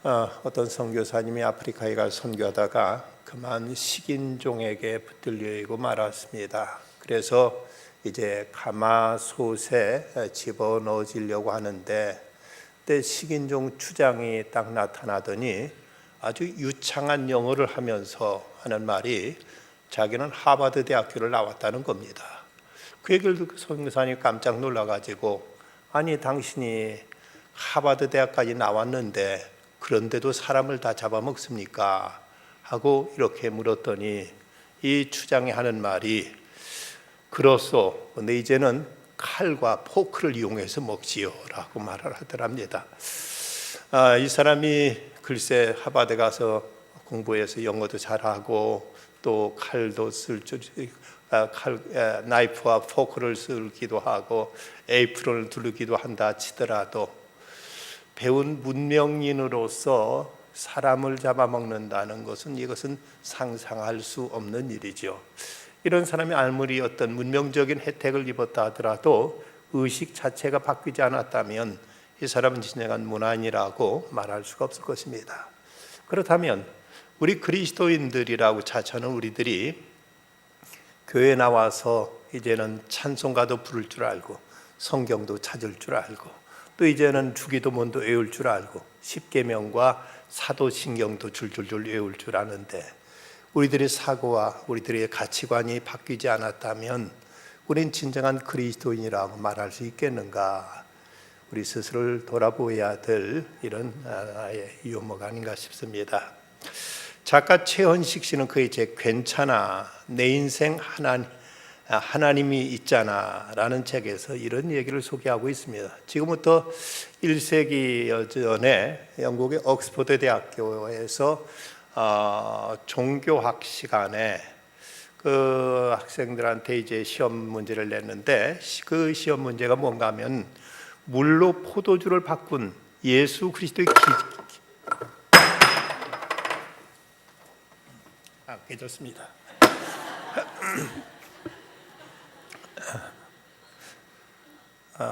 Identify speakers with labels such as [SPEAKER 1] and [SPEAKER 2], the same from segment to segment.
[SPEAKER 1] 어떤 선교사님이 아프리카에 가 선교하다가 그만 식인종에게 붙들리고 말았습니다. 그래서 이제 가마솥에 집어넣어지려고 하는데 그때 식인종 추장이 딱 나타나더니 아주 유창한 영어를 하면서 하는 말이 자기는 하버드 대학교를 나왔다는 겁니다. 그 얘기를 듣고 선교사님이 깜짝 놀라가지고 아니 당신이 하버드 대학까지 나왔는데 그런데도 사람을 다 잡아먹습니까? 하고 이렇게 물었더니 이 추장이 하는 말이 그렇소. 근데 이제는 칼과 포크를 이용해서 먹지요 라고 말을 하더랍니다. 이 사람이 글쎄 하버드 가서 공부해서 영어도 잘하고 또 칼도 쓸 줄, 나이프와 포크를 쓰기도 하고 에이프론을 두르기도 한다 치더라도 배운 문명인으로서 사람을 잡아먹는다는 것은 이것은 상상할 수 없는 일이죠. 이런 사람이 아무리 어떤 문명적인 혜택을 입었다 하더라도 의식 자체가 바뀌지 않았다면 이 사람은 진정한 문화인이라고 말할 수가 없을 것입니다. 그렇다면 우리 그리스도인들이라고 자처하는 우리들이 교회에 나와서 이제는 찬송가도 부를 줄 알고 성경도 찾을 줄 알고 또 이제는 주기도문도 외울 줄 알고 십계명과 사도신경도 줄줄줄 외울 줄 아는데 우리들의 사고와 우리들의 가치관이 바뀌지 않았다면 우린 진정한 그리스도인이라고 말할 수 있겠는가? 우리 스스로를 돌아보아야 될 이런 유머가 아닌가 싶습니다. 작가 최헌식 씨는 그의 책 괜찮아 내 인생 하나님이 있잖아 라는 책에서 이런 얘기를 소개하고 있습니다. 지금부터 1세기 전에 영국의 옥스퍼드 대학교에서 종교학 시간에 그 학생들한테 이제 시험 문제를 냈는데 그 시험 문제가 뭔가 하면 물로 포도주를 바꾼 예수 그리스도의 깨졌습니다.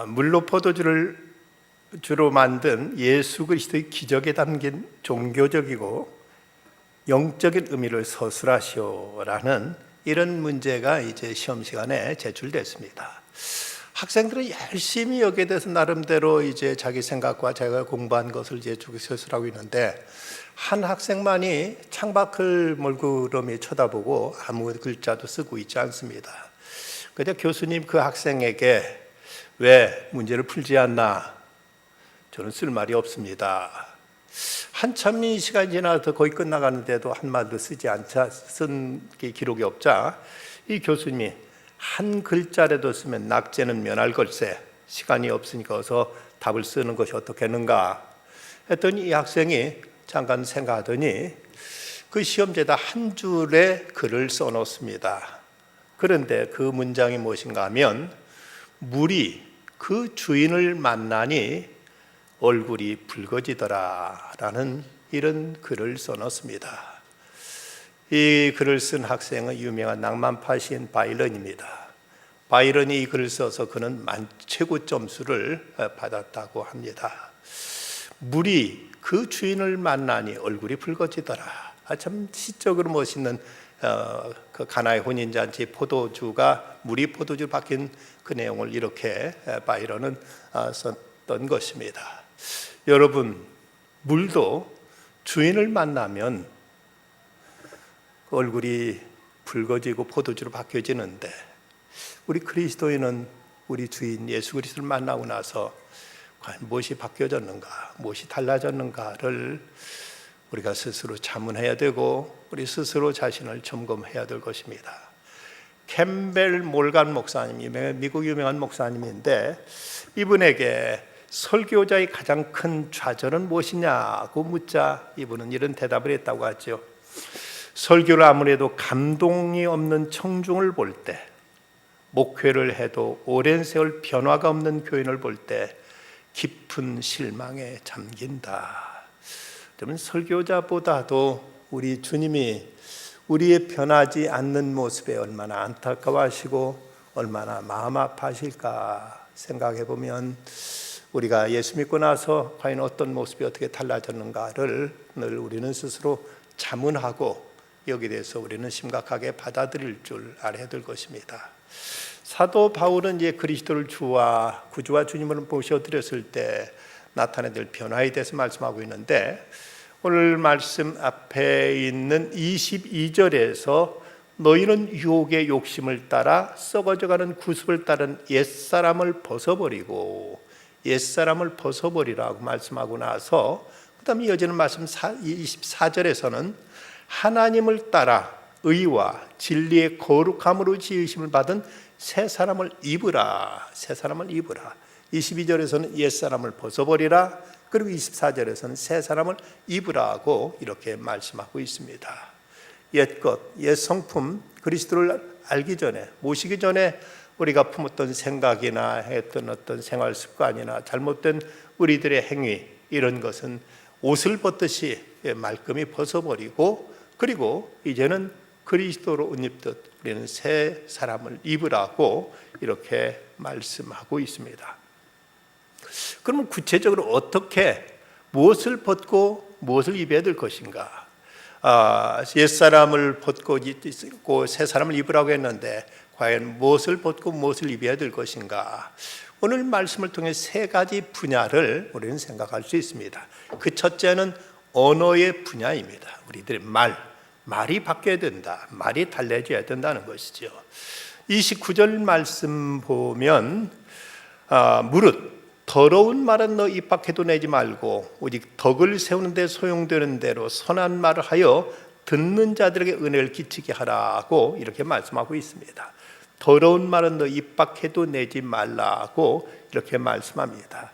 [SPEAKER 1] 물로 포도주를 주로 만든 예수 그리스도의 기적에 담긴 종교적이고 영적인 의미를 서술하시오라는 이런 문제가 이제 시험 시간에 제출됐습니다. 학생들은 열심히 여기에 대해서 나름대로 이제 자기 생각과 자기가 공부한 것을 이제 서술하고 있는데 한 학생만이 창밖을 몰구름이 쳐다보고 아무 글자도 쓰고 있지 않습니다. 그런데 교수님 그 학생에게 왜 문제를 풀지 않나? 저는 쓸 말이 없습니다. 한참 이 시간이 지나서 거의 끝나가는데도 한 말도 쓰지 않자 쓴 기록이 없자 이 교수님이 한 글자라도 쓰면 낙제는 면할 걸세 시간이 없으니까 어서 답을 쓰는 것이 어떻겠는가 했더니 이 학생이 잠깐 생각하더니 그 시험지에다 한 줄의 글을 써놓습니다. 그런데 그 문장이 무엇인가 하면 물이 그 주인을 만나니 얼굴이 붉어지더라 라는 이런 글을 써놓습니다. 이 글을 쓴 학생은 유명한 낭만파 시인 바이런입니다. 바이런이 이 글을 써서 그는 최고 점수를 받았다고 합니다. 물이 그 주인을 만나니 얼굴이 붉어지더라. 참 시적으로 멋있는 그 가나의 혼인잔치 포도주가 물이 포도주 바뀐 그 내용을 이렇게 바이런은 썼던 것입니다. 여러분, 물도 주인을 만나면 얼굴이 붉어지고 포도주로 바뀌어지는데 우리 그리스도인은 우리 주인 예수 그리스도를 만나고 나서 과연 무엇이 바뀌어졌는가, 무엇이 달라졌는가를 우리가 스스로 자문해야 되고 우리 스스로 자신을 점검해야 될 것입니다. 캠벨 몰간 목사님, 미국 유명한 목사님인데 이분에게 설교자의 가장 큰 좌절은 무엇이냐고 묻자 이분은 이런 대답을 했다고 하죠. 설교를 아무래도 감동이 없는 청중을 볼 때, 목회를 해도 오랜 세월 변화가 없는 교인을 볼 때 깊은 실망에 잠긴다. 그러면 설교자보다도 우리 주님이 우리의 변하지 않는 모습에 얼마나 안타까워하시고 얼마나 마음 아파하실까 생각해 보면 우리가 예수 믿고 나서 과연 어떤 모습이 어떻게 달라졌는가를 늘 우리는 스스로 자문하고 여기에 대해서 우리는 심각하게 받아들일 줄 알아야 될 것입니다. 사도 바울은 이제 그리스도를 주와 구주와 주님으로 모셔드렸을 때 나타내야 될 변화에 대해서 말씀하고 있는데, 오늘 말씀 앞에 있는 22절에서 너희는 유혹의 욕심을 따라 썩어져가는 구습을 따른 옛사람을 벗어버리고 옛사람을 벗어버리라고 말씀하고 나서 그 다음에 이어지는 말씀 24절에서는 하나님을 따라 의와 진리의 거룩함으로 지으심을 받은 새 사람을 입으라. 새 사람을 입으라. 22절에서는 옛사람을 벗어버리라. 그리고 24절에서는 새 사람을 입으라고 이렇게 말씀하고 있습니다. 옛것, 옛 성품, 그리스도를 알기 전에, 모시기 전에 우리가 품었던 생각이나 했던 어떤 생활 습관이나 잘못된 우리들의 행위, 이런 것은 옷을 벗듯이 말끔히 벗어버리고, 그리고 이제는 그리스도로 옷 입듯 우리는 새 사람을 입으라고 이렇게 말씀하고 있습니다. 그러면 구체적으로 어떻게, 무엇을 벗고 무엇을 입어야 될 것인가? 옛사람을 벗고 입고 새 사람을 입으라고 했는데 과연 무엇을 벗고 무엇을 입어야 될 것인가? 오늘 말씀을 통해 세 가지 분야를 우리는 생각할 수 있습니다. 그 첫째는 언어의 분야입니다. 우리들의 말이 바뀌어야 된다. 말이 달라져야 된다는 것이죠. 29절 말씀 보면 무릇 더러운 말은 너 입 밖에도 내지 말고 오직 덕을 세우는 데 소용되는 대로 선한 말을 하여 듣는 자들에게 은혜를 끼치게 하라고 이렇게 말씀하고 있습니다. 더러운 말은 너 입 밖에도 내지 말라고 이렇게 말씀합니다.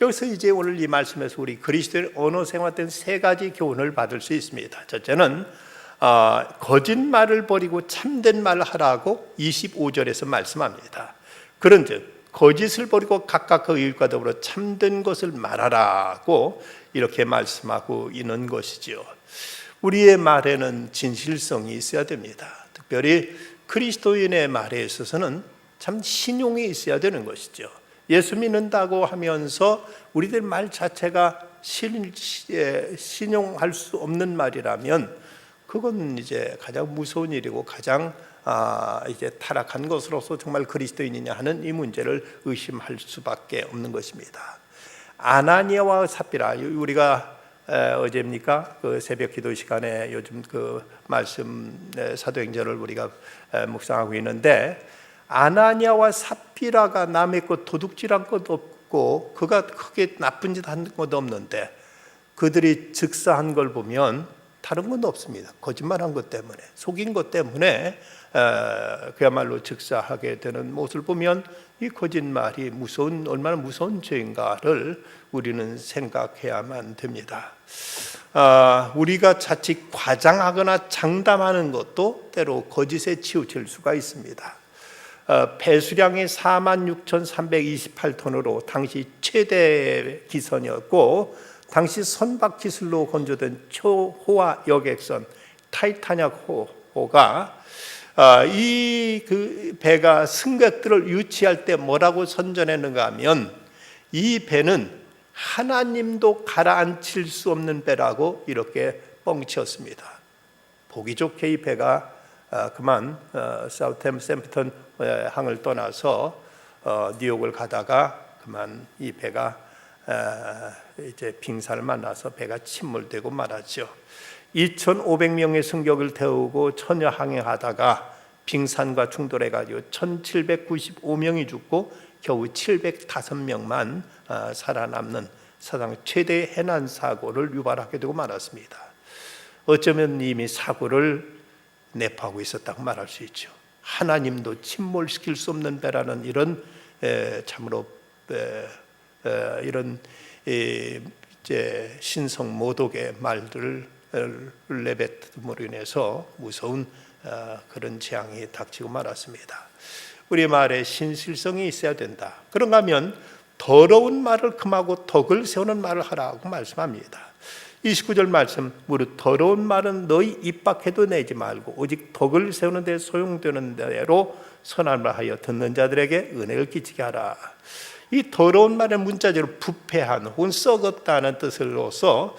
[SPEAKER 1] 여기서 이제 오늘 이 말씀에서 우리 그리스도의 언어 생활된 세 가지 교훈을 받을 수 있습니다. 첫째는 거짓말을 버리고 참된 말을 하라고 25절에서 말씀합니다. 그런즉 거짓을 버리고 각각 그 이웃과 더불어 참된 것을 말하라고 이렇게 말씀하고 있는 것이지요. 우리의 말에는 진실성이 있어야 됩니다. 특별히 그리스도인의 말에 있어서는 참 신용이 있어야 되는 것이죠. 예수 믿는다고 하면서 우리들 말 자체가 신용할 수 없는 말이라면 그건 이제 가장 무서운 일이고 가장 이제 타락한 것으로서 정말 그리스도인이냐 하는 이 문제를 의심할 수밖에 없는 것입니다. 아나니아와 삽비라, 우리가 어제입니까? 그 새벽 기도 시간에 요즘 그 말씀 사도행전을 우리가 묵상하고 있는데, 아나니아와 삽비라가 남의 것 도둑질한 것도 없고 그가 크게 나쁜 짓 한 것도 없는데 그들이 즉사한 걸 보면 다른 건 없습니다. 거짓말한 것 때문에, 속인 것 때문에 그야말로 즉사하게 되는 모습을 보면 이 거짓말이 얼마나 무서운 죄인가를 우리는 생각해야만 됩니다. 우리가 자칫 과장하거나 장담하는 것도 때로 거짓에 치우칠 수가 있습니다. 배수량이 46,328톤으로 당시 최대 기선이었고, 당시 선박 기술로 건조된 초호화 여객선 타이타닉 호가 이 그 배가 승객들을 유치할 때 뭐라고 선전했는가 하면 이 배는 하나님도 가라앉힐 수 없는 배라고 이렇게 뻥치었습니다. 보기 좋게 이 배가 그만 사우템프턴 항을 떠나서 뉴욕을 가다가 그만 이 배가 이제 빙산을 만나서 배가 침몰되고 말았죠. 2,500명의 승객을 태우고 천여 항해하다가 빙산과 충돌해가지고 1,795명이 죽고 겨우 705명만 살아남는 사상 최대 해난 사고를 유발하게 되고 말았습니다. 어쩌면 이미 사고를 내포하고 있었다고 말할 수 있죠. 하나님도 침몰시킬 수 없는 배라는 이런 참으로 이런 이제 신성 모독의 말들을 내뱉음으로 인해서 무서운 그런 재앙이 닥치고 말았습니다. 우리 말에 신실성이 있어야 된다. 그런가 하면 더러운 말을 금하고 덕을 세우는 말을 하라고 말씀합니다. 29절 말씀, 무릇 더러운 말은 너희 입 밖에도 내지 말고 오직 덕을 세우는 데 소용되는 대로 선한 말 하여 듣는 자들에게 은혜를 끼치게 하라. 이 더러운 말은 문자적으로 부패한 혹은 썩었다는 뜻으로서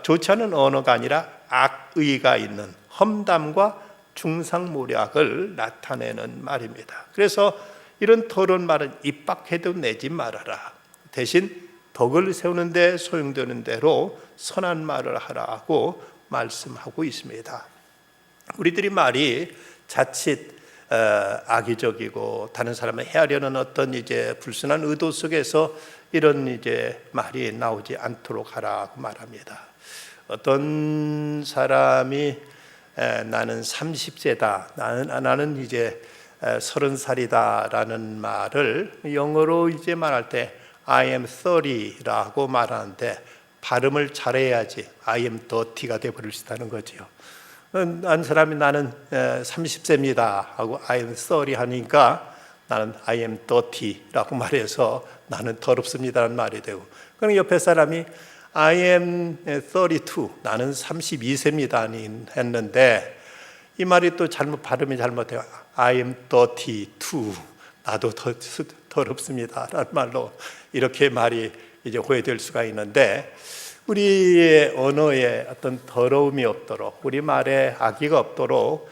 [SPEAKER 1] 좋지 않은 언어가 아니라 악의가 있는 험담과 중상모략을 나타내는 말입니다. 그래서 이런 더러운 말은 입 밖에도 내지 말아라. 대신 덕을 세우는 데 소용되는 대로 선한 말을 하라고 말씀하고 있습니다. 우리들이 말이 자칫 악의적이고 다른 사람을 해하려는 어떤 불순한 의도 속에서 이런 말이 나오지 않도록 하라고 말합니다. 어떤 사람이 나는 30세다, 나는 30살이다라는 말을 영어로 말할 때 I am 30라고 말하는데 발음을 잘해야지 I am 30가 되어버릴 수 있다는 거죠. 한 사람이 나는 30세입니다 하고 I am 30 하니까 나는 I am 30라고 말해서 나는 더럽습니다라는 말이 되고, 그럼 옆에 사람이 I am 32, 나는 32세입니다 했는데 이 말이 또 발음이 잘못되고 I am 32, 나도 더럽습니다라는 말로 이렇게 말이 오해될 수가 있는데, 우리의 언어에 어떤 더러움이 없도록, 우리 말에 악의가 없도록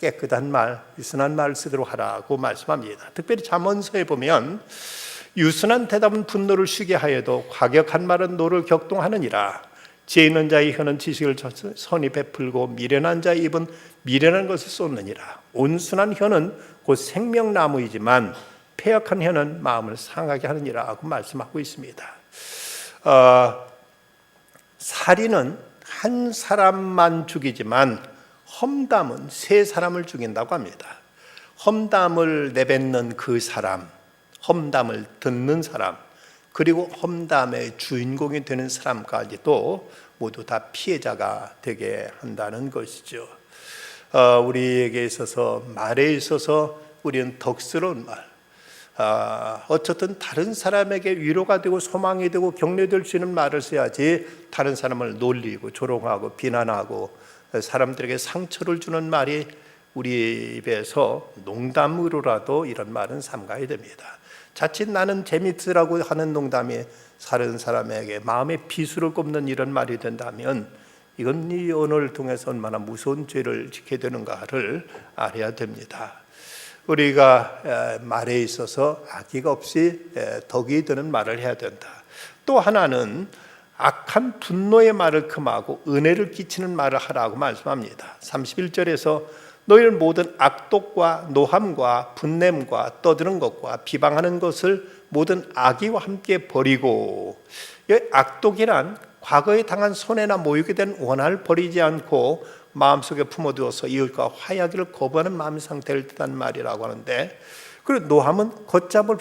[SPEAKER 1] 깨끗한 말, 유순한 말을 쓰도록 하라고 말씀합니다. 특별히 잠언서에 보면 유순한 대답은 분노를 쉬게 하여도 과격한 말은 노를 격동하느니라. 지혜 있는 자의 혀는 지식을 선히 베풀고 미련한 자의 입은 미련한 것을 쏟느니라. 온순한 혀는 곧 생명나무이지만 패역한 혀는 마음을 상하게 하느니라 하고 말씀하고 있습니다. 살인은 한 사람만 죽이지만 험담은 세 사람을 죽인다고 합니다. 험담을 내뱉는 그 사람, 험담을 듣는 사람, 그리고 험담의 주인공이 되는 사람까지도 모두 다 피해자가 되게 한다는 것이죠. 우리에게 있어서 말에 있어서 우리는 덕스러운 말, 어쨌든 다른 사람에게 위로가 되고 소망이 되고 격려될 수 있는 말을 써야지 다른 사람을 놀리고 조롱하고 비난하고 사람들에게 상처를 주는 말이 우리 입에서 농담으로라도 이런 말은 삼가야 됩니다. 자칫 나는 재밌으라고 하는 농담이 다른 사람에게 마음의 비수를 꼽는 이런 말이 된다면 이건 이 언어를 통해서 얼마나 무서운 죄를 짓게 되는가를 알아야 됩니다. 우리가 말에 있어서 악의가 없이 덕이 드는 말을 해야 된다. 또 하나는 악한 분노의 말을 금하고 은혜를 끼치는 말을 하라고 말씀합니다. 31절에서 너희를 모든 악독과 노함과 분냄과 떠드는 것과 비방하는 것을 모든 악의와 함께 버리고, 악독이란 과거에 당한 손해나 모욕에 대한 원한을 버리지 않고 마음속에 품어두어서 이웃과 화해하기를 거부하는 마음 상태를 뜻하는 말이라고 하는데, 그리고 노함은 걷잡을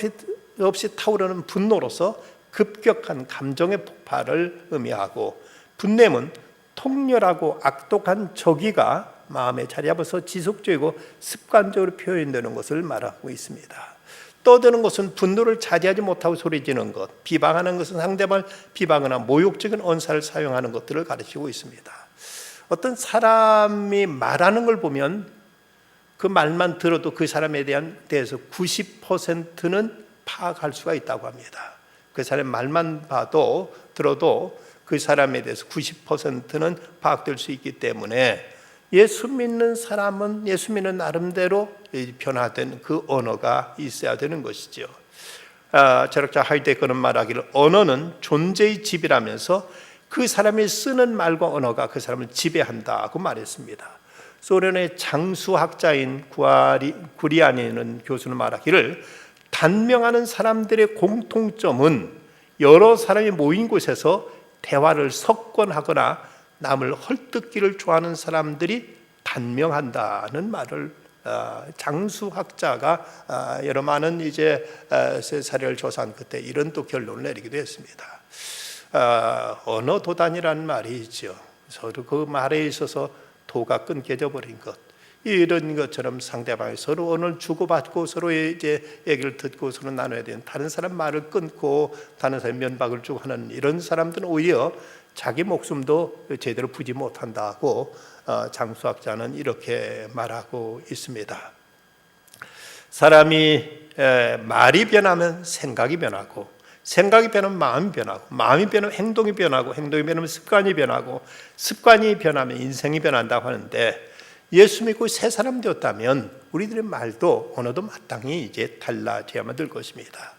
[SPEAKER 1] 없이 타오르는 분노로서 급격한 감정의 폭발을 의미하고, 분냄은 통렬하고 악독한 적의가 마음에 자리 잡아서 지속적이고 습관적으로 표현되는 것을 말하고 있습니다. 떠드는 것은 분노를 자제하지 못하고 소리지는 것, 비방하는 것은 상대방을 비방하거나 모욕적인 언사를 사용하는 것들을 가르치고 있습니다. 어떤 사람이 말하는 걸 보면 그 말만 들어도 그 사람에 대해서 90%는 파악할 수가 있다고 합니다. 그 사람의 말만 들어도 그 사람에 대해서 90%는 파악될 수 있기 때문에 예수 믿는 사람은 예수 믿는 나름대로 변화된 그 언어가 있어야 되는 것이죠. 철학자 하이데거는 말하기를 언어는 존재의 집이라면서 그 사람이 쓰는 말과 언어가 그 사람을 지배한다고 말했습니다. 소련의 장수학자인 구리아니는 교수는 말하기를 단명하는 사람들의 공통점은 여러 사람이 모인 곳에서 대화를 석권하거나 남을 헐뜯기를 좋아하는 사람들이 단명한다는 말을 장수학자가 여러 많은 사례를 조사한 끝에 이런 또 결론을 내리기도 했습니다. 언어 도단이라는 말이 있죠. 서로 그 말에 있어서 도가 끊겨져 버린 것, 이런 것처럼 상대방이 서로 언어를 주고받고 서로의 얘기를 듣고 서로 나눠야 되는, 다른 사람 말을 끊고 다른 사람 면박을 주고 하는 이런 사람들은 오히려 자기 목숨도 제대로 부지 못한다고 장수학자는 이렇게 말하고 있습니다. 사람이 말이 변하면 생각이 변하고, 생각이 변하면 마음이 변하고, 마음이 변하면 행동이 변하고, 행동이 변하면 습관이 변하고, 습관이 변하면 인생이 변한다고 하는데, 예수 믿고 새 사람 되었다면 우리들의 말도 언어도 마땅히 이제 달라져야만 될 것입니다.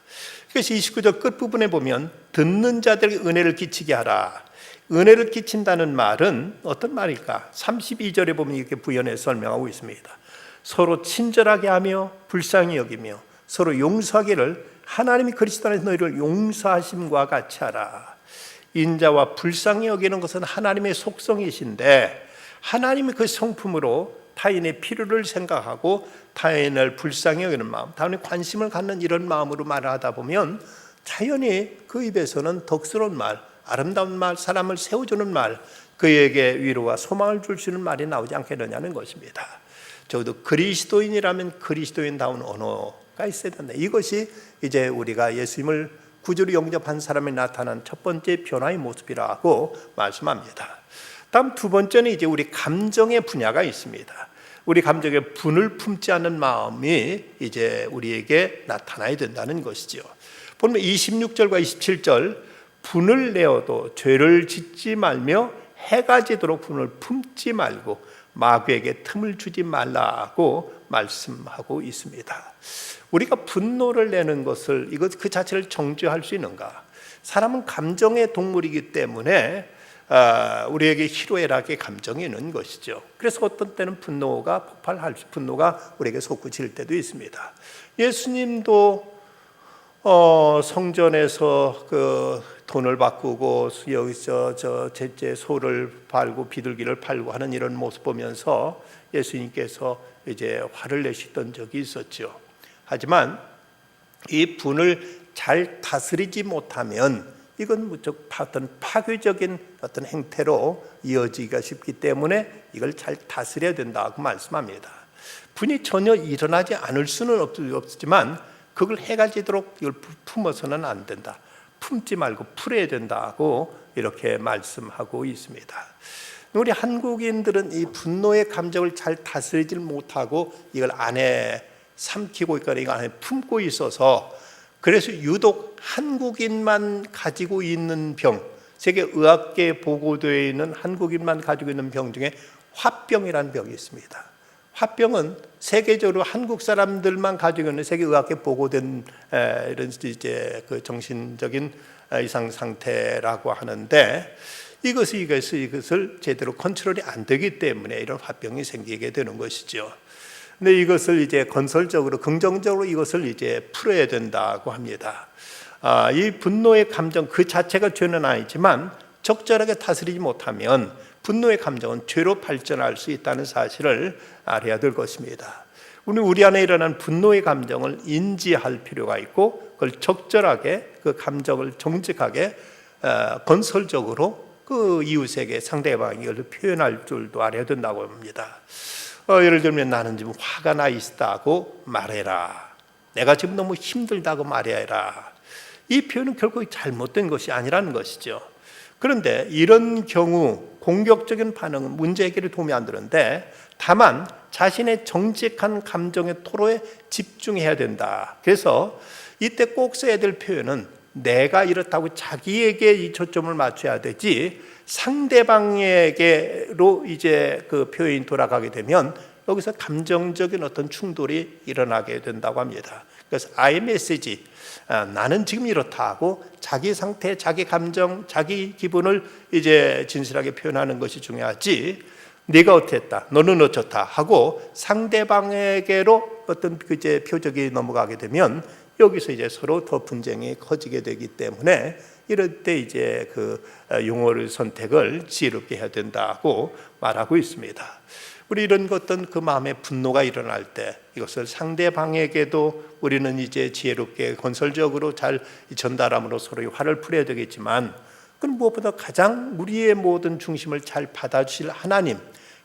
[SPEAKER 1] 그래서 29절 끝부분에 보면 듣는 자들에게 은혜를 끼치게 하라. 은혜를 끼친다는 말은 어떤 말일까? 32절에 보면 이렇게 부연해서 설명하고 있습니다. 서로 친절하게 하며 불쌍히 여기며 서로 용서하기를 하나님이 그리스도 안에서 너희를 용서하심과 같이 하라. 인자와 불쌍히 여기는 것은 하나님의 속성이신데, 하나님이 그 성품으로 타인의 필요를 생각하고 타인을 불쌍히 여기는 마음, 타인의 관심을 갖는 이런 마음으로 말을 하다 보면 자연히 그 입에서는 덕스러운 말, 아름다운 말, 사람을 세워주는 말, 그에게 위로와 소망을 줄 수 있는 말이 나오지 않겠느냐는 것입니다. 적어도 그리스도인이라면 그리스도인다운 언어가 있어야 된다. 이것이 이제 우리가 예수님을 구주로 영접한 사람에 나타난 첫 번째 변화의 모습이라고 말씀합니다. 다음 두 번째는 이제 우리 감정의 분야가 있습니다. 우리 감정에 분을 품지 않는 마음이 이제 우리에게 나타나야 된다는 것이죠. 보면 26절과 27절, 분을 내어도 죄를 짓지 말며 해가 지도록 분을 품지 말고 마귀에게 틈을 주지 말라고 말씀하고 있습니다. 우리가 분노를 내는 것을, 이것 그 자체를 정죄할 수 있는가? 사람은 감정의 동물이기 때문에 우리에게 희로애락의 감정이 있는 것이죠. 그래서 어떤 때는 분노가 폭발할 수, 분노가 우리에게 솟구칠 때도 있습니다. 예수님도 성전에서 그 돈을 바꾸고 여기서 제째 소를 팔고 비둘기를 팔고 하는 이런 모습 보면서 예수님께서 이제 화를 내셨던 적이 있었죠. 하지만 이 분을 잘 다스리지 못하면 이건 무척 어떤 파괴적인 어떤 행태로 이어지기가 쉽기 때문에 이걸 잘 다스려야 된다고 말씀합니다. 분이 전혀 일어나지 않을 수는 없지만 그걸 해가 지도록 이걸 품어서는 안 된다. 품지 말고 풀어야 된다고 이렇게 말씀하고 있습니다. 우리 한국인들은 이 분노의 감정을 잘 다스리지 못하고 이걸 안에 삼키고 있거나 이걸 안에 품고 있어서, 그래서 유독 한국인만 가지고 있는 병, 세계 의학계에 보고되어 있는 한국인만 가지고 있는 병 중에 화병이라는 병이 있습니다. 화병은 세계적으로 한국 사람들만 가지고 있는 세계 의학계 보고된 이런 이제 그 정신적인 이상 상태라고 하는데, 이것을 제대로 컨트롤이 안 되기 때문에 이런 화병이 생기게 되는 것이죠. 근데 이것을 이제 건설적으로, 긍정적으로 이것을 이제 풀어야 된다고 합니다. 이 분노의 감정 그 자체가 죄는 아니지만 적절하게 다스리지 못하면 분노의 감정은 죄로 발전할 수 있다는 사실을 알아야 될 것입니다. 우리 안에 일어난 분노의 감정을 인지할 필요가 있고, 그걸 적절하게 그 감정을 정직하게 건설적으로 그 이웃에게 상대방이 이걸 표현할 줄도 알아야 된다고 합니다. 예를 들면 나는 지금 화가 나 있다고 말해라. 내가 지금 너무 힘들다고 말해라. 이 표현은 결코 잘못된 것이 아니라는 것이죠. 그런데 이런 경우 공격적인 반응은 문제 해결에 도움이 안 되는데, 다만 자신의 정직한 감정의 토로에 집중해야 된다. 그래서 이때 꼭 써야 될 표현은 내가 이렇다고 자기에게 이 초점을 맞춰야 되지, 상대방에게로 이제 그 표현이 돌아가게 되면 여기서 감정적인 어떤 충돌이 일어나게 된다고 합니다. 그래서 I 메시지, 나는 지금 이렇다 하고 자기 상태, 자기 감정, 자기 기분을 이제 진실하게 표현하는 것이 중요하지, 네가 어땠다, 너는 어쩌다 하고 상대방에게로 어떤 그 이제 표적이 넘어가게 되면 여기서 이제 서로 더 분쟁이 커지게 되기 때문에 이럴 때 이제 그 용어를 선택을 지혜롭게 해야 된다고 말하고 있습니다. 우리 이런 어떤 그 마음의 분노가 일어날 때 이것을 상대방에게도 우리는 이제 지혜롭게 건설적으로 잘 전달함으로 서로의 화를 풀어야 되겠지만, 그건 무엇보다 가장 우리의 모든 중심을 잘 받아주실 하나님,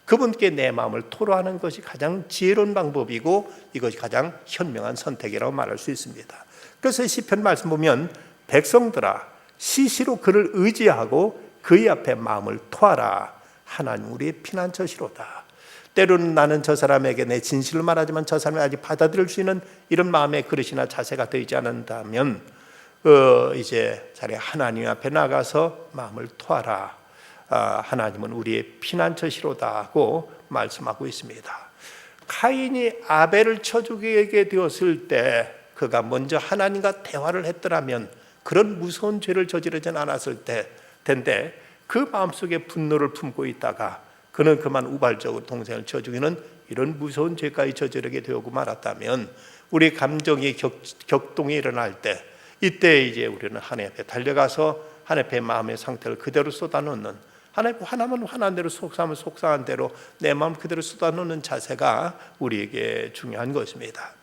[SPEAKER 1] 그분께 내 마음을 토로하는 것이 가장 지혜로운 방법이고 이것이 가장 현명한 선택이라고 말할 수 있습니다. 그래서 시편 말씀 보면 백성들아 시시로 그를 의지하고 그의 앞에 마음을 토하라. 하나님 우리의 피난처시로다. 때로는 나는 저 사람에게 내 진실을 말하지만 저 사람이 아직 받아들일 수 있는 이런 마음의 그릇이나 자세가 되지 않는다면 이제 자리 하나님 앞에 나가서 마음을 토하라. 하나님은 우리의 피난처시로다 하고 말씀하고 있습니다. 카인이 아벨을 쳐 죽이게 되었을 때 그가 먼저 하나님과 대화를 했더라면 그런 무서운 죄를 저지르진 않았을 텐데 그 마음속에 분노를 품고 있다가 그는 그만 우발적으로 동생을 쳐 죽이는 이런 무서운 죄까지 저지르게 되고 말았다면 우리 감정이 격동이 일어날 때 이때 이제 우리는 하나님 앞에 달려가서 하나님 앞에 마음의 상태를 그대로 쏟아놓는, 하나님 화나면 화난 대로, 속상하면 속상한 대로 내 마음 그대로 쏟아놓는 자세가 우리에게 중요한 것입니다.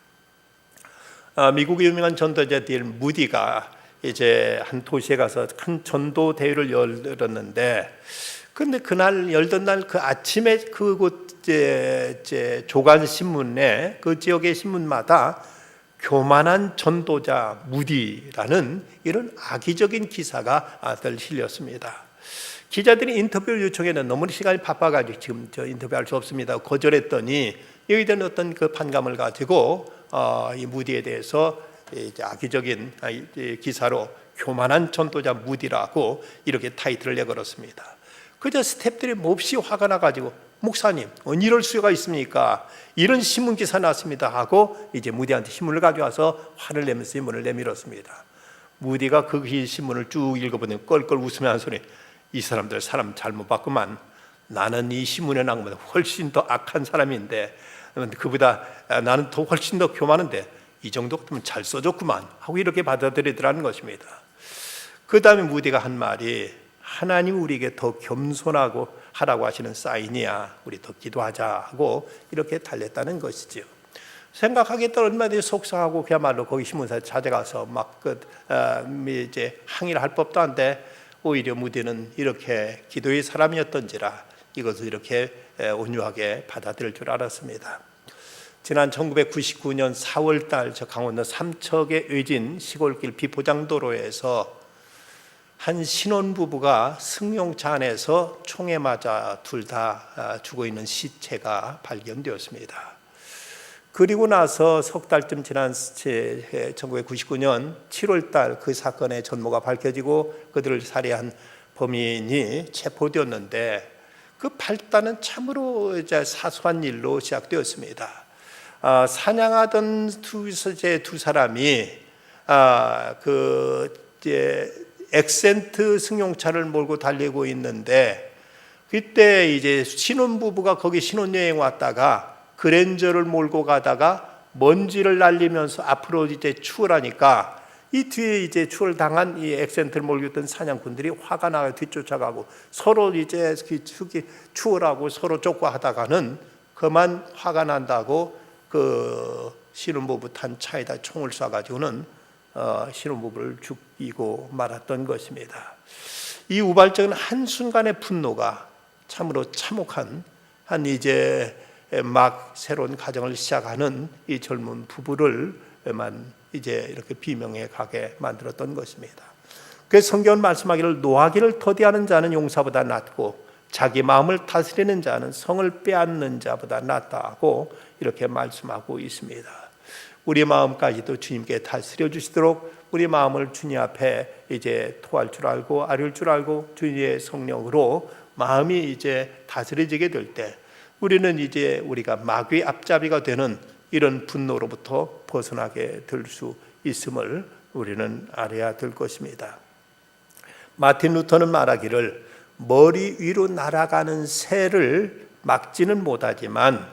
[SPEAKER 1] 미국의 유명한 전도자 딜 무디가 이제 한 도시에 가서 큰 전도 대회를 열었는데, 근데 그날 열던 날 그 아침에 그곳 이제 조간 신문에 그 지역의 신문마다 교만한 전도자 무디라는 이런 악의적인 기사가 실렸습니다. 기자들이 인터뷰를 요청했는데 너무 시간이 바빠가지고 지금 저 인터뷰할 수 없습니다 거절했더니 여기에 대한 어떤 그 판감을 가지고 이 무디에 대해서 이제 악의적인 기사로 교만한 전도자 무디라고 이렇게 타이틀을 내걸었습니다. 그저 스태프들이 몹시 화가 나가지고 목사님 이럴 수가 있습니까? 이런 신문 기사 났습니다 하고 이제 무디한테 신문을 가져와서 화를 내면서 신문을 내밀었습니다. 무디가 그 신문을 쭉 읽어보니 껄껄 웃으며 한 소리, 이 사람들 사람 잘못 봤구만. 나는 이 신문에 나온 것보다 훨씬 더 악한 사람인데 그보다 나는 더 훨씬 더 교만한데 이 정도 같으면 잘 써줬구만 하고 이렇게 받아들이더라는 것입니다. 그 다음에 무디가 한 말이, 하나님 우리에게 더 겸손하고 하라고 하시는 사인이야. 우리 더 기도하자 하고 이렇게 달랬다는 것이죠. 생각하기에 얼마나 속상하고 그야말로 거기 신문사에 찾아가서 막 이제 항의를 할 법도 한데 오히려 무디는 이렇게 기도의 사람이었던지라 이것을 이렇게 온유하게 받아들일 줄 알았습니다. 지난 1999년 4월달 저 강원도 삼척의 의진 시골길 비포장도로에서 한 신혼부부가 승용차 안에서 총에 맞아 둘 다 죽어 있는 시체가 발견되었습니다. 그리고 나서 석 달쯤 지난 1999년 7월달 그 사건의 전모가 밝혀지고 그들을 살해한 범인이 체포되었는데 그 발단은 참으로 사소한 일로 시작되었습니다. 사냥하던 두 사람이 엑센트 승용차를 몰고 달리고 있는데 그때 이제 신혼부부가 거기 신혼여행 왔다가 그랜저를 몰고 가다가 먼지를 날리면서 앞으로 이제 추월하니까 이 뒤에 이제 추월당한 이 엑센트를 몰고 있던 사냥꾼들이 화가 나서 뒤쫓아가고 서로 이제 추월하고 서로 쫓고 하다가는 그만 화가 난다고 그 신혼부부 탄 차에다 총을 쏴가지고는 신혼부부를 죽이고 말았던 것입니다. 이 우발적인 한순간의 분노가 참으로 참혹한 한 이제 막 새로운 가정을 시작하는 이 젊은 부부를만 이제 이렇게 비명해 가게 만들었던 것입니다. 그래서 성경은 말씀하기를 노하기를 더디하는 자는 용사보다 낫고 자기 마음을 다스리는 자는 성을 빼앗는 자보다 낫다고 이렇게 말씀하고 있습니다. 우리 마음까지도 주님께 다스려 주시도록 우리 마음을 주님 앞에 이제 토할 줄 알고 아릴 줄 알고 주님의 성령으로 마음이 이제 다스려지게 될 때 우리는 이제 우리가 마귀의 앞잡이가 되는 이런 분노로부터 벗어나게 될 수 있음을 우리는 알아야 될 것입니다. 마틴 루터는 말하기를 머리 위로 날아가는 새를 막지는 못하지만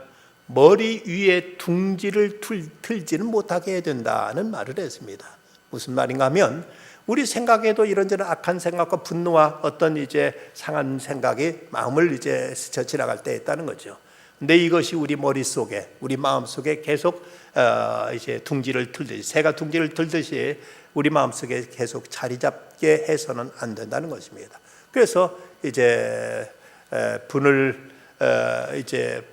[SPEAKER 1] 머리 위에 둥지를 틀지는 못하게 해야 된다는 말을 했습니다. 무슨 말인가 하면 우리 생각에도 이런저런 악한 생각과 분노와 어떤 이제 상한 생각이 마음을 이제 스쳐 지나갈 때 있다는 거죠. 근데 이것이 우리 머릿속에 우리 마음속에 계속 이제 둥지를 틀듯이 새가 둥지를 틀듯이 우리 마음속에 계속 자리 잡게 해서는 안 된다는 것입니다. 그래서 이제 분을 이제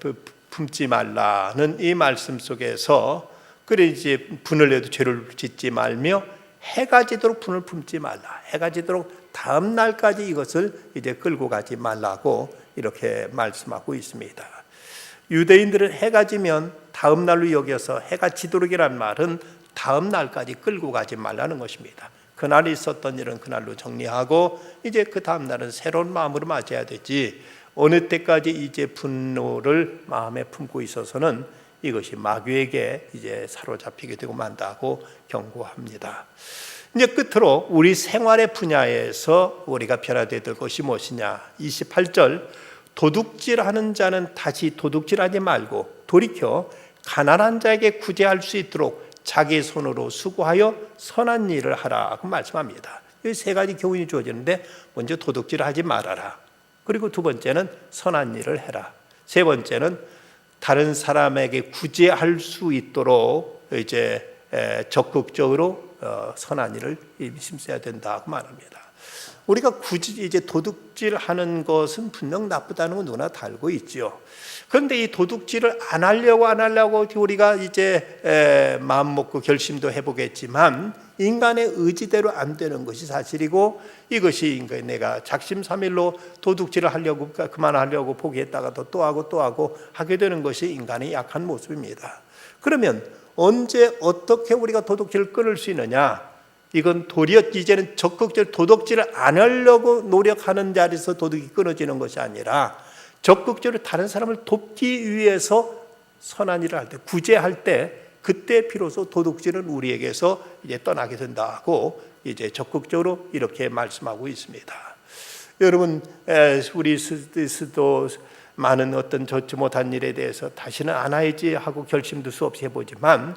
[SPEAKER 1] 품지 말라는 이 말씀 속에서 그래 이제 분을 내도 죄를 짓지 말며 해가 지도록 분을 품지 말라. 해가 지도록 다음 날까지 이것을 이제 끌고 가지 말라고 이렇게 말씀하고 있습니다. 유대인들은 해가 지면 다음 날로 여겨서 해가 지도록이란 말은 다음 날까지 끌고 가지 말라는 것입니다. 그날 있었던 일은 그날로 정리하고 이제 그 다음 날은 새로운 마음으로 맞이해야 되지, 어느 때까지 이제 분노를 마음에 품고 있어서는 이것이 마귀에게 이제 사로잡히게 되고 만다고 경고합니다. 이제 끝으로 우리 생활의 분야에서 우리가 변화되어야 될 것이 무엇이냐. 28절, 도둑질하는 자는 다시 도둑질하지 말고 돌이켜 가난한 자에게 구제할 수 있도록 자기 손으로 수고하여 선한 일을 하라고 말씀합니다. 이 세 가지 교훈이 주어지는데, 먼저 도둑질을 하지 말아라. 그리고 두 번째는 선한 일을 해라. 세 번째는 다른 사람에게 구제할 수 있도록 이제 적극적으로 선한 일을 힘써야 된다고 말합니다. 우리가 굳이 이제 도둑질하는 것은 분명 나쁘다는 건 누구나 다 알고 있죠. 그런데 이 도둑질을 안 하려고 우리가 이제 마음 먹고 결심도 해보겠지만 인간의 의지대로 안 되는 것이 사실이고, 이것이 내가 작심삼일로 도둑질을 하려고 그만하려고 포기했다가도 또 하고 하게 되는 것이 인간의 약한 모습입니다. 그러면 언제 어떻게 우리가 도둑질을 끊을 수 있느냐? 이건 도리어 이제는 적극적으로 도둑질을 안 하려고 노력하는 자리에서 도둑이 끊어지는 것이 아니라 적극적으로 다른 사람을 돕기 위해서 선한 일을 할 때, 구제할 때, 그때 비로소 도둑질은 우리에게서 이제 떠나게 된다고 이제 적극적으로 이렇게 말씀하고 있습니다. 여러분, 우리 스스로 많은 어떤 좋지 못한 일에 대해서 다시는 안 해야지 하고 결심도 수없이 해보지만,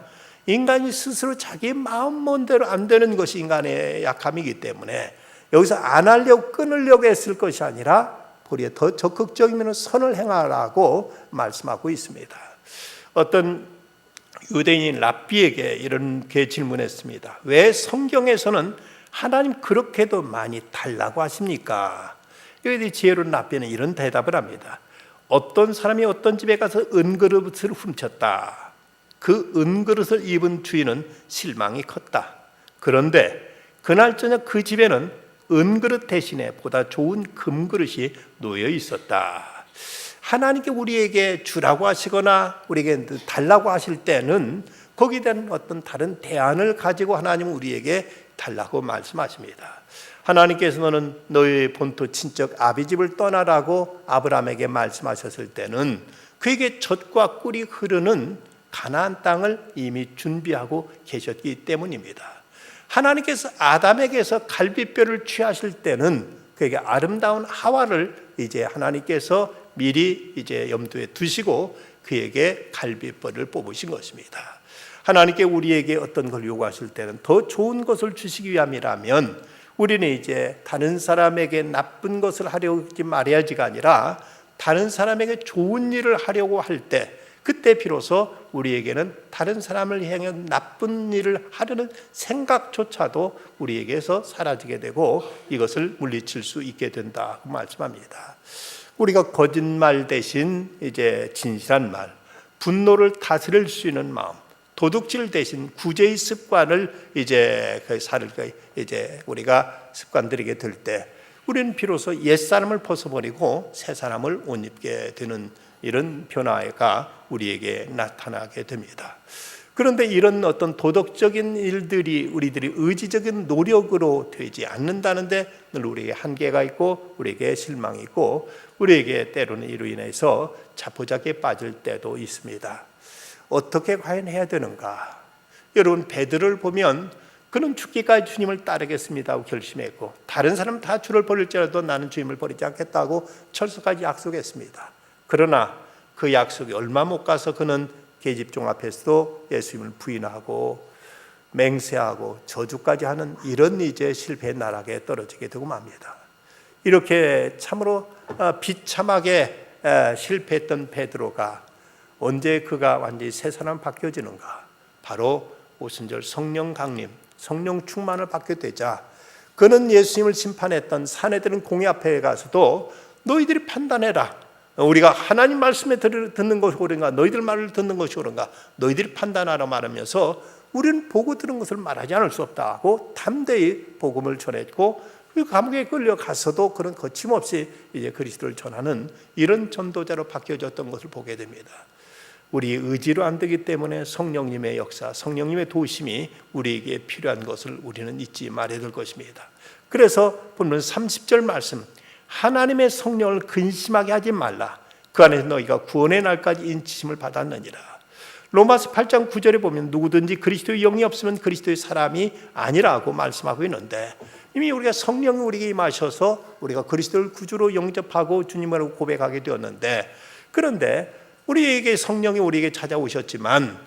[SPEAKER 1] 인간이 스스로 자기 마음대로 안 되는 것이 인간의 약함이기 때문에 여기서 안 하려고 끊으려고 했을 것이 아니라 도리어 더 적극적이면 선을 행하라고 말씀하고 있습니다. 어떤 유대인인 랍비에게 이렇게 질문했습니다. 왜 성경에서는 하나님 그렇게도 많이 달라고 하십니까? 여기 지혜로운 랍비는 이런 대답을 합니다. 어떤 사람이 어떤 집에 가서 은그릇을 훔쳤다. 그 은그릇을 입은 주인은 실망이 컸다. 그런데 그날 저녁 그 집에는 은그릇 대신에 보다 좋은 금그릇이 놓여 있었다. 하나님께 우리에게 주라고 하시거나 우리에게 달라고 하실 때는 거기에 대한 어떤 다른 대안을 가지고 하나님은 우리에게 달라고 말씀하십니다. 하나님께서는 너의 본토 친척 아비집을 떠나라고 아브라함에게 말씀하셨을 때는 그에게 젖과 꿀이 흐르는 가나안 땅을 이미 준비하고 계셨기 때문입니다. 하나님께서 아담에게서 갈빗뼈를 취하실 때는 그에게 아름다운 하와를 이제 하나님께서 미리 이제 염두에 두시고 그에게 갈빗뼈를 뽑으신 것입니다. 하나님께 우리에게 어떤 걸 요구하실 때는 더 좋은 것을 주시기 위함이라면 우리는 이제 다른 사람에게 나쁜 것을 하려고 하지 말아야지가 아니라 다른 사람에게 좋은 일을 하려고 할 때, 그때 비로소 우리에게는 다른 사람을 향해 나쁜 일을 하려는 생각조차도 우리에게서 사라지게 되고 이것을 물리칠 수 있게 된다고 말씀합니다. 우리가 거짓말 대신 이제 진실한 말, 분노를 다스릴 수 있는 마음, 도둑질 대신 구제의 습관을 이제 우리가 습관들이게 될 때, 우리는 비로소 옛 사람을 벗어버리고 새 사람을 옷 입게 되는 이런 변화가 우리에게 나타나게 됩니다. 그런데 이런 어떤 도덕적인 일들이 우리들이 의지적인 노력으로 되지 않는다는데 늘 우리에게 한계가 있고 우리에게 실망이 있고 우리에게 때로는 이로 인해서 자포자기에 빠질 때도 있습니다. 어떻게 과연 해야 되는가? 여러분, 베드로를 보면 그는 죽기까지 주님을 따르겠습니다 하고 결심했고, 다른 사람 다 주를 버릴지라도 나는 주님을 버리지 않겠다고 철석까지 약속했습니다. 그러나 그 약속이 얼마 못 가서 그는 계집종 앞에서도 예수님을 부인하고 맹세하고 저주까지 하는 이런 이제 실패의 나락에 떨어지게 되고 맙니다. 이렇게 참으로 비참하게 실패했던 베드로가 언제 그가 완전히 새 사람 바뀌어지는가? 바로 오순절 성령 강림, 성령 충만을 받게 되자 그는 예수님을 심판했던 사내들은 공회 앞에 가서도 너희들이 판단해라. 우리가 하나님 말씀에 듣는 것이 옳은가, 너희들 말을 듣는 것이 옳은가, 너희들이 판단하라 말하면서 우리는 보고 들은 것을 말하지 않을 수 없다 하고 담대히 복음을 전했고 그 감옥에 끌려가서도 그런 거침없이 이제 그리스도를 전하는 이런 전도자로 바뀌어졌던 것을 보게 됩니다. 우리 의지로 안 되기 때문에 성령님의 역사, 성령님의 도우심이 우리에게 필요한 것을 우리는 잊지 말아야 될 것입니다. 그래서 본문 30절 말씀, 하나님의 성령을 근심하게 하지 말라. 그 안에서 너희가 구원의 날까지 인치심을 받았느니라. 로마서 8장 9절에 보면 누구든지 그리스도의 영이 없으면 그리스도의 사람이 아니라고 말씀하고 있는데, 이미 우리가 성령이 우리에게 임하셔서 우리가 그리스도를 구주로 영접하고 주님으로 고백하게 되었는데, 그런데 우리에게 성령이 우리에게 찾아오셨지만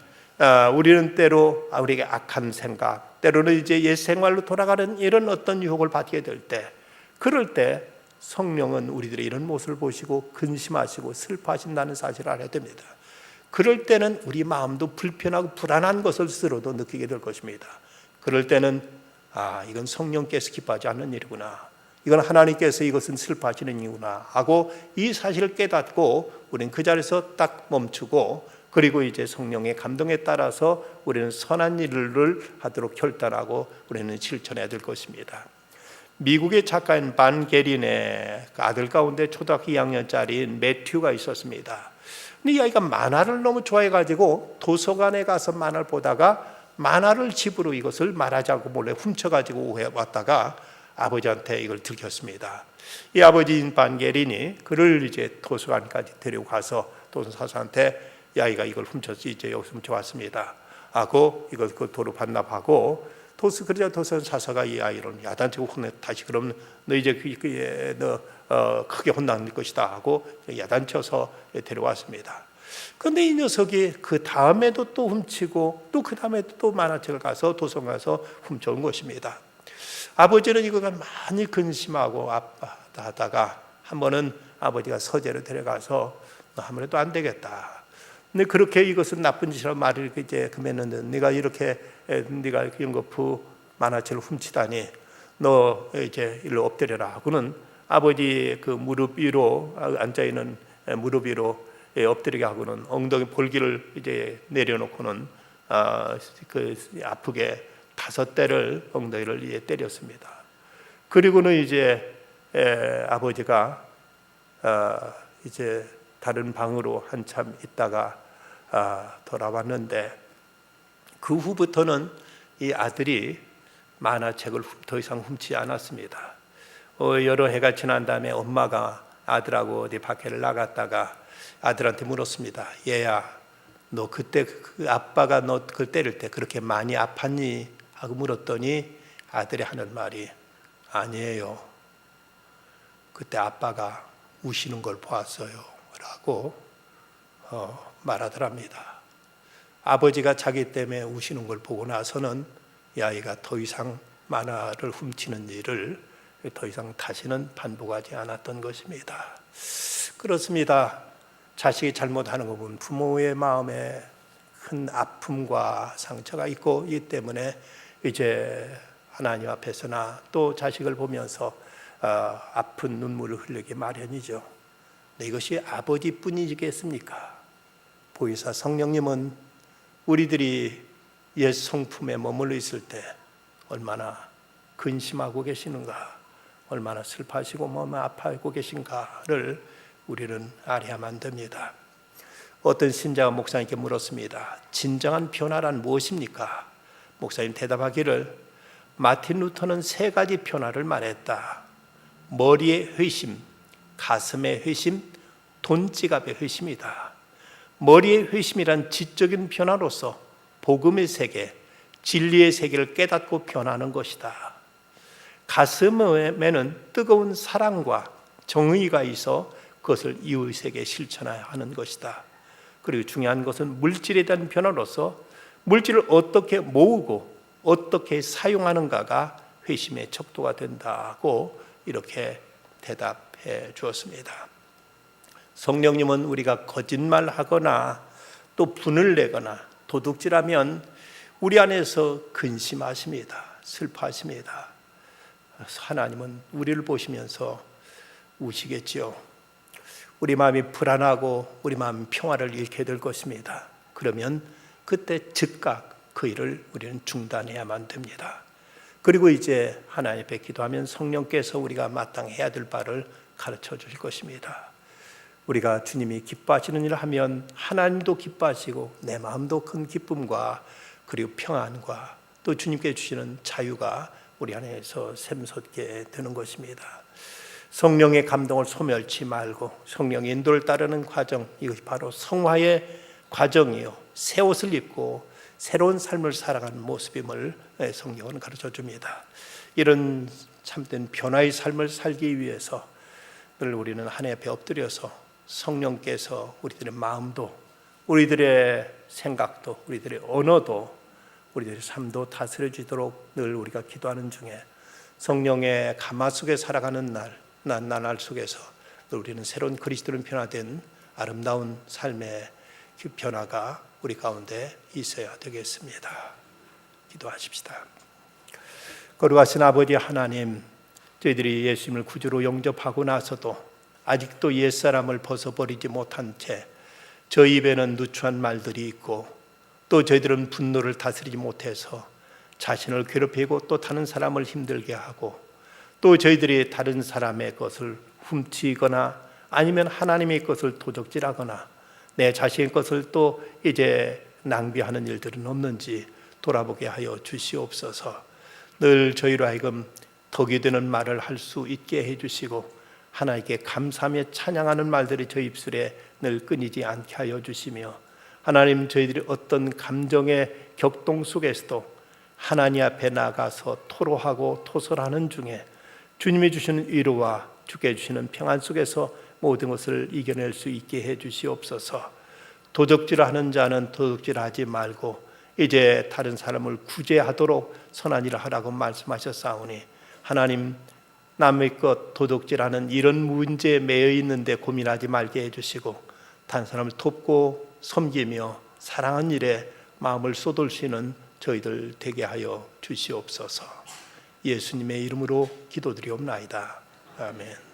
[SPEAKER 1] 우리는 때로 우리에게 악한 생각, 때로는 이제 옛 생활로 돌아가는 이런 어떤 유혹을 받게 될 때, 그럴 때 성령은 우리들의 이런 모습을 보시고 근심하시고 슬퍼하신다는 사실을 알아야 됩니다. 그럴 때는 우리 마음도 불편하고 불안한 것을 스스로도 느끼게 될 것입니다. 그럴 때는 이건 성령께서 기뻐하지 않는 일이구나, 이건 하나님께서 이것은 슬퍼하시는 일이구나 하고 이 사실을 깨닫고 우리는 그 자리에서 딱 멈추고, 그리고 이제 성령의 감동에 따라서 우리는 선한 일을 하도록 결단하고 우리는 실천해야 될 것입니다. 미국의 작가인 반 게린의 아들 가운데 초등학교 2학년짜리인 매튜가 있었습니다. 근데 이 아이가 만화를 너무 좋아해가지고 도서관에 가서 만화를 보다가 만화를 집으로 이것을 말하지 않고 몰래 훔쳐가지고 왔다가 아버지한테 이걸 들켰습니다. 이 아버지인 반게린이 그를 이제 도서관까지 데리고 가서 도서사서한테 이 아이가 이걸 훔쳤지, 이제 여기서 훔쳐왔습니다 하고 이걸 그 도로 반납하고, 그러자 도서사서가 이 아이를 야단치고 혼내, 다시 그럼 너 이제 크게 혼날 것이다 하고 야단쳐서 데려왔습니다. 그런데 이 녀석이 그 다음에도 또 훔치고 또 그 다음에도 또 만화책을 가서 도서관 가서 훔쳐온 것입니다. 아버지는 이거가 많이 근심하고 아파하다가 한 번은 아버지가 서재로 데려가서 너 아무래도 안 되겠다, 근데 그렇게 이것은 나쁜 짓이라고 말을 이제 금했는데 네가 이렇게 네가 연거푸 만화책을 훔치다니 너 이제 일로 엎드려라 하고는 아버지 그 무릎 위로 앉아 있는 무릎 위로 엎드리게 하고는 엉덩이 볼기를 이제 내려놓고는 그 아프게 5대를 엉덩이를 때렸습니다. 그리고는 이제 아버지가 이제 다른 방으로 한참 있다가 돌아왔는데, 그 후부터는 이 아들이 만화책을 더 이상 훔치지 않았습니다. 여러 해가 지난 다음에 엄마가 아들하고 어디 밖에를 나갔다가 아들한테 물었습니다. 얘야, 너 그때 그 아빠가 너 그걸 때릴 때 그렇게 많이 아팠니? 하고 물었더니 아들이 하는 말이 아니에요, 그때 아빠가 우시는 걸 보았어요 라고 말하더랍니다. 아버지가 자기 때문에 우시는 걸 보고 나서는 이 아이가 더 이상 만화를 훔치는 일을 더 이상 다시는 반복하지 않았던 것입니다. 그렇습니다. 자식이 잘못하는 거 보면 부모의 마음에 큰 아픔과 상처가 있고, 이 때문에 이제 하나님 앞에서나 또 자식을 보면서 아픈 눈물을 흘리기 마련이죠. 근데 이것이 아버지뿐이겠습니까? 보혜사 성령님은 우리들이 옛 성품에 머물러 있을 때 얼마나 근심하고 계시는가, 얼마나 슬퍼하시고 마음이 아파하고 계신가를 우리는 알아야만 됩니다. 어떤 신자가 목사님께 물었습니다. 진정한 변화란 무엇입니까? 목사님 대답하기를 마틴 루터는 3가지 변화를 말했다. 머리의 회심, 가슴의 회심, 돈지갑의 회심이다. 머리의 회심이란 지적인 변화로서 복음의 세계, 진리의 세계를 깨닫고 변하는 것이다. 가슴에는 뜨거운 사랑과 정의가 있어 그것을 이웃에게 실천해야 하는 것이다. 그리고 중요한 것은 물질에 대한 변화로서 물질을 어떻게 모으고 어떻게 사용하는가가 회심의 척도가 된다고 이렇게 대답해 주었습니다. 성령님은 우리가 거짓말하거나 또 분을 내거나 도둑질하면 우리 안에서 근심하십니다. 슬퍼하십니다. 하나님은 우리를 보시면서 우시겠지요. 우리 마음이 불안하고 우리 마음 평화를 잃게 될 것입니다. 그러면 그때 즉각 그 일을 우리는 중단해야만 됩니다. 그리고 이제 하나님 앞에 기도하면 성령께서 우리가 마땅히 해야 될 바를 가르쳐 주실 것입니다. 우리가 주님이 기뻐하시는 일을 하면 하나님도 기뻐하시고 내 마음도 큰 기쁨과 그리고 평안과 또 주님께 주시는 자유가 우리 안에서 샘솟게 되는 것입니다. 성령의 감동을 소멸치 말고 성령의 인도를 따르는 과정, 이것이 바로 성화의 과정이요, 새 옷을 입고 새로운 삶을 살아가는 모습임을 성경은 가르쳐 줍니다. 이런 참된 변화의 삶을 살기 위해서 늘 우리는 하나님 앞에 엎드려서 성령께서 우리들의 마음도, 우리들의 생각도, 우리들의 언어도, 우리들의 삶도 다스려 주도록 늘 우리가 기도하는 중에 성령의 가마 속에 살아가는 나날 속에서 늘 우리는 새로운 그리스도로 변화된 아름다운 삶의 그 변화가 우리 가운데 있어야 되겠습니다. 기도하십시다. 거룩하신 아버지 하나님, 저희들이 예수님을 구주로 영접하고 나서도 아직도 옛사람을 벗어버리지 못한 채 저희 입에는 누추한 말들이 있고 또 저희들은 분노를 다스리지 못해서 자신을 괴롭히고 또 다른 사람을 힘들게 하고 또 저희들이 다른 사람의 것을 훔치거나 아니면 하나님의 것을 도적질하거나 내 자신의 것을 또 이제 낭비하는 일들은 없는지 돌아보게 하여 주시옵소서. 늘 저희로 하여금 덕이 되는 말을 할 수 있게 해주시고 하나님께 감사하며 찬양하는 말들이 저희 입술에 늘 끊이지 않게 하여 주시며 하나님, 저희들이 어떤 감정의 격동 속에서도 하나님 앞에 나가서 토로하고 토설하는 중에 주님이 주시는 위로와 주께 주시는 평안 속에서 모든 것을 이겨낼 수 있게 해 주시옵소서. 도적질하는 자는 도적질하지 말고 이제 다른 사람을 구제하도록 선한 일을 하라고 말씀하셨사오니 하나님, 남의 것 도둑질하는 이런 문제에 매여 있는데 고민하지 말게 해주시고 다른 사람을 돕고 섬기며 사랑하는 일에 마음을 쏟으시는 저희들 되게 하여 주시옵소서. 예수님의 이름으로 기도드리옵나이다. 아멘.